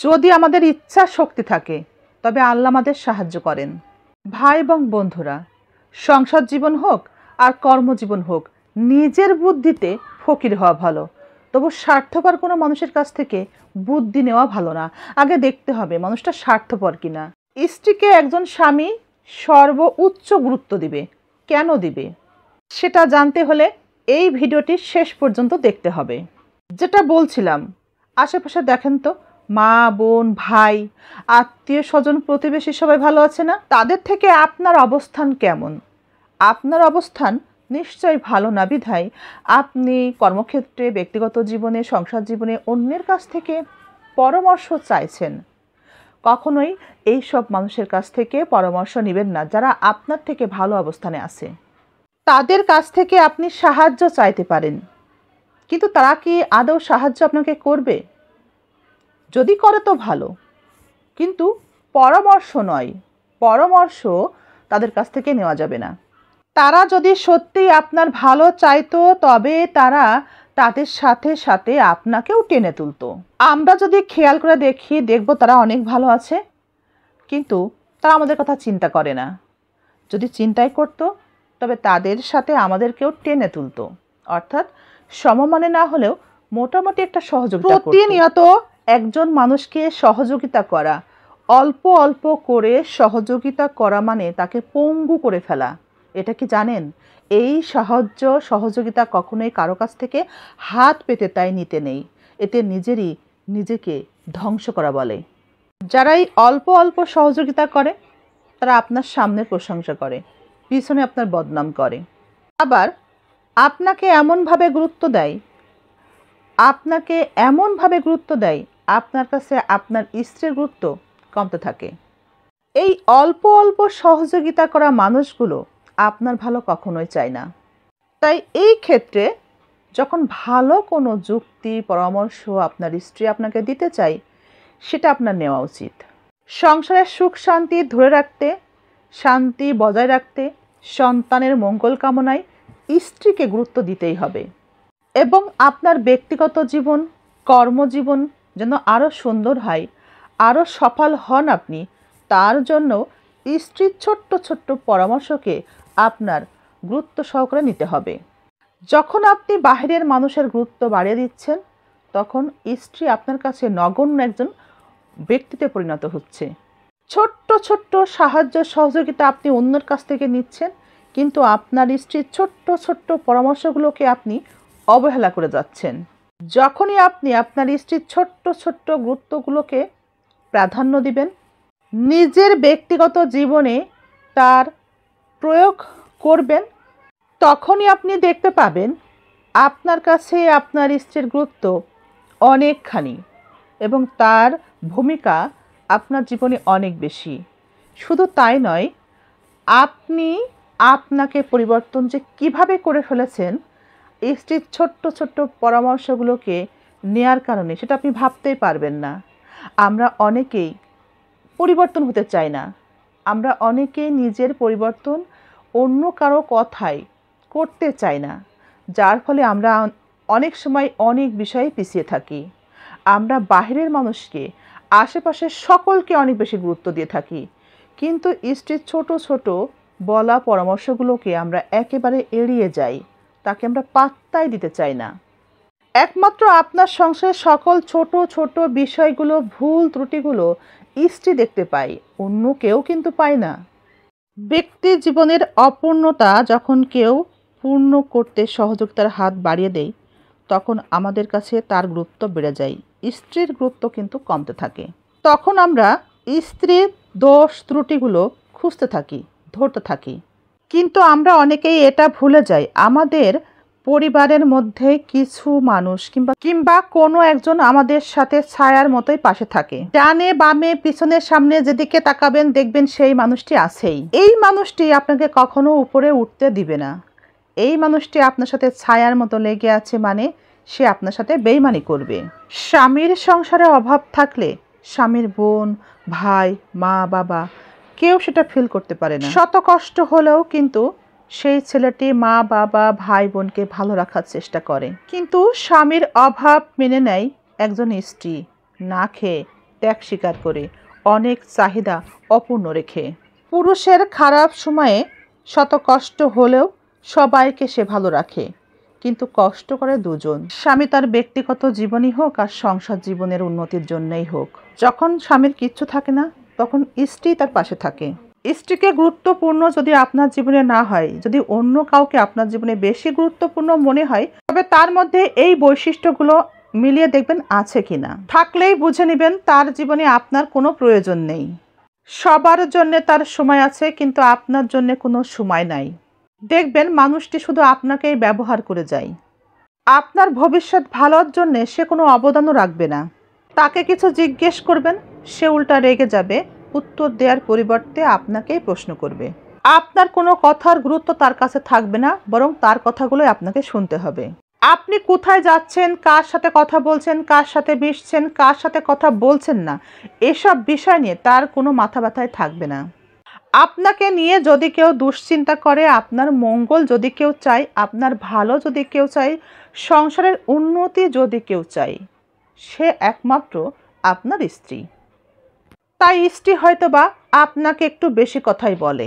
যদি আমাদের ইচ্ছা শক্তি থাকে তবে আল্লাহ আমাদের সাহায্য করেন। ভাই এবং বন্ধুরা, সংসার জীবন হোক আর কর্মজীবন হোক, নিজের বুদ্ধিতে ফকির হওয়া ভালো, তবু স্বার্থপর কোনো মানুষের কাছ থেকে বুদ্ধি নেওয়া ভালো না। আগে দেখতে হবে মানুষটা স্বার্থপর কিনা। স্ত্রীকে একজন স্বামী সর্বোচ্চ গুরুত্ব দিবে। কেন দিবে সেটা জানতে হলে এই ভিডিওটি শেষ পর্যন্ত দেখতে হবে। যেটা বলছিলাম, আশেপাশে দেখেন তো, মা, বোন, ভাই, আত্মীয় স্বজন, প্রতিবেশী সবাই ভালো আছে না? তাদের থেকে আপনার অবস্থান কেমন? আপনার অবস্থান নিশ্চয়ই ভালো না, বিধায় আপনি কর্মক্ষেত্রে, ব্যক্তিগত জীবনে, সংসার জীবনে অন্যের কাছ থেকে পরামর্শ চাইছেন। কখনোই এই সব মানুষের কাছ থেকে পরামর্শ নেবেন না যারা আপনার থেকে ভালো অবস্থানে আছে। তাদের কাছ থেকে আপনি সাহায্য চাইতে পারেন, কিন্তু তারা কি আদৌ সাহায্য আপনাকে করবে? যদি করে তো ভালো, কিন্তু পরামর্শ নয়, পরামর্শ তাদের কাছ থেকে নেওয়া যাবে না। তারা যদি সত্যিই আপনার ভালো চাইতো তবে তারা তাদের সাথে সাথে আপনাকেও টেনে তুলতো। আমরা যদি খেয়াল করে দেখব তারা অনেক ভালো আছে, কিন্তু তারা আমাদের কথা চিন্তা করে না। যদি চিন্তাই করতো তবে তাদের সাথে আমাদেরকেও টেনে তুলতো, অর্থাৎ সমমানে না হলেও মোটামুটি একটা সহযোগিতা করতো। প্রতিনিয়ত একজন মানুষকে সহযোগিতা করা, অল্প অল্প করে সহযোগিতা করা মানে তাকে পঙ্গু করে ফেলা। এটা কি জানেন? এই সাহায্য সহযোগিতা কখনোই কারো কাছ থেকে হাত পেতে তাই নিতে নেই। এতে নিজেকে ধ্বংস করা বলে। যারাই অল্প অল্প সহযোগিতা করে তারা আপনার সামনে প্রশংসা করে, পিছনে আপনার বদনাম করে। আবার আপনাকে এমনভাবে গুরুত্ব দেয় আপনার কাছে আপনার স্ত্রীর গুরুত্ব কমতে থাকে। এই অল্প অল্প সহযোগিতা করা মানুষগুলো আপনার ভালো কখনোই চায় না। তাই এই ক্ষেত্রে যখন ভালো কোনো যুক্তি, পরামর্শ আপনার স্ত্রী আপনাকে দিতে চায়, সেটা আপনার নেওয়া উচিত। সংসারের সুখ শান্তি ধরে রাখতে, শান্তি বজায় রাখতে, সন্তানের মঙ্গল কামনায় স্ত্রীকে গুরুত্ব দিতেই হবে। এবং আপনার ব্যক্তিগত জীবন, কর্মজীবন যেন আরও সুন্দর হয়, আরও সফল হন আপনি, তার জন্য স্ত্রীর ছোট্ট ছোট্ট পরামর্শকে আপনার গুরুত্ব সহকারে নিতে হবে। যখন আপনি বাহিরের মানুষের গুরুত্ব বাড়িয়ে দিচ্ছেন, তখন স্ত্রী আপনার কাছে নগণ্য একজন ব্যক্তিতে পরিণত হচ্ছে। ছোট্ট ছোট্ট সাহায্য সহযোগিতা আপনি অন্যের কাছ থেকে নিচ্ছেন, কিন্তু আপনার স্ত্রীর ছোট্ট ছোট্ট পরামর্শগুলোকে আপনি অবহেলা করে যাচ্ছেন। যখনই আপনি আপনার স্ত্রীর ছোট্ট ছোট্ট গুরুত্বগুলোকে প্রাধান্য দিবেন, নিজের ব্যক্তিগত জীবনে তার প্রয়োগ করবেন, তখনই আপনি দেখতে পাবেন আপনার কাছে আপনার স্ত্রীর গুরুত্ব অনেকখানি এবং তার ভূমিকা আপনার জীবনে অনেক বেশি। শুধু তাই নয়, আপনি আপনাকে পরিবর্তন যে কিভাবে করে ফেলেছেন স্ত্রীর ছোট্ট ছোট্ট পরামর্শগুলোকে নেয়ার কারণে, সেটা আপনি ভাবতেই পারবেন না। আমরা অনেকেই পরিবর্তন হতে চাই না। আমরা অনেকেই নিজের পরিবর্তন অন্য কারো কথায় করতে চাই না, যার ফলে আমরা অনেক সময় অনেক বিষয়ে পিছিয়ে থাকি। আমরা বাহিরের মানুষকে, আশেপাশের সকলকে অনেক বেশি গুরুত্ব দিয়ে থাকি, কিন্তু স্ত্রীর ছোট ছোট বলা পরামর্শগুলোকে আমরা একেবারে এড়িয়ে যাই, তাকে আমরা পাত্তাই দিতে চাই না। একমাত্র আপনার সংসারের সকল ছোট ছোট বিষয়গুলো, ভুল ত্রুটিগুলো স্ত্রী দেখতে পায়, অন্য কেউ কিন্তু পায় না। ব্যক্তি জীবনের অপূর্ণতা যখন কেউ পূর্ণ করতে সহযোগিতার হাত বাড়িয়ে দেয়, তখন আমাদের কাছে তার গুরুত্ব বেড়ে যায়, স্ত্রীর গুরুত্ব কিন্তু কমতে থাকে। তখন আমরা স্ত্রীর দোষ ত্রুটিগুলো খুঁজতে থাকি, ধরতে থাকি। কিন্তু আমরা অনেকেই এটা ভুলে যাই, আমাদের পরিবারের মধ্যে কিছু মানুষ কিংবা কোনো একজন আমাদের সাথে ছায়ার মতোই পাশে থাকে। ডানে বামে পিছনে সামনে যেদিকে তাকাবেন দেখবেন সেই মানুষটি আছেই। এই মানুষটি আপনাকে কখনো উপরে উঠতে দিবে না। এই মানুষটি আপনার সাথে ছায়ার মতো লেগে আছে মানে সে আপনার সাথে বেইমানি করবে। স্বামীর সংসারে অভাব থাকলে স্বামীর বোন, ভাই, মা, বাবা কেউ সেটা ফিল করতে পারে না। শত কষ্ট হলেও কিন্তু সেই ছেলেটি মা, বাবা, ভাই, বোনকে ভালো রাখার চেষ্টা করে। কিন্তু স্বামীর অভাব মেনে নেয় একজন স্ত্রী, না খেয়ে ত্যাগ স্বীকার করে, অনেক চাহিদা অপূর্ণ রেখে। পুরুষের খারাপ সময়ে শত কষ্ট হলেও সবাইকে সে ভালো রাখে, কিন্তু কষ্ট করে দুজন, স্বামী তার ব্যক্তিগত জীবনই হোক আর সংসার জীবনের উন্নতির জন্যই হোক। যখন স্বামীর কিচ্ছু থাকে না, তখন স্ত্রী তার পাশে থাকে। স্ত্রীকে গুরুত্বপূর্ণ যদি আপনার জীবনে না হয়, যদি অন্য কাউকে আপনার জীবনে বেশি গুরুত্বপূর্ণ মনে হয়, তবে তার মধ্যে এই বৈশিষ্ট্যগুলো মিলিয়ে দেখবেন আছে কিনা। থাকলেই বুঝে নেবেন তার জীবনে আপনার কোনো প্রয়োজন নেই। সবার জন্য তার সময় আছে, কিন্তু আপনার জন্য কোনো সময় নাই। দেখবেন মানুষটি শুধু আপনাকেই ব্যবহার করে যায়। আপনার ভবিষ্যৎ ভালোর জন্য সে কোনো অবদানও রাখবে না। তাকে কিছু জিজ্ঞেস করবেন, সে উল্টা রেগে যাবে, উত্তর দেওয়ার পরিবর্তে আপনাকেই প্রশ্ন করবে। আপনার কোনো কথার গুরুত্ব তার কাছে থাকবে না, বরং তার কথাগুলোই আপনাকে শুনতে হবে। আপনি কোথায় যাচ্ছেন, কার সাথে কথা বলছেন, কার সাথে মিশছেন, কার সাথে কথা বলছেন না, এসব বিষয় নিয়ে তার কোনো মাথা ব্যথায় থাকবে না। আপনাকে নিয়ে যদি কেউ দুশ্চিন্তা করে, আপনার মঙ্গল যদি কেউ চায়, আপনার ভালো যদি কেউ চায়, সংসারের উন্নতি যদি কেউ চায়, সে একমাত্র আপনার স্ত্রী। তাই স্ত্রী হয়তোবা আপনাকে একটু বেশি কথাই বলে,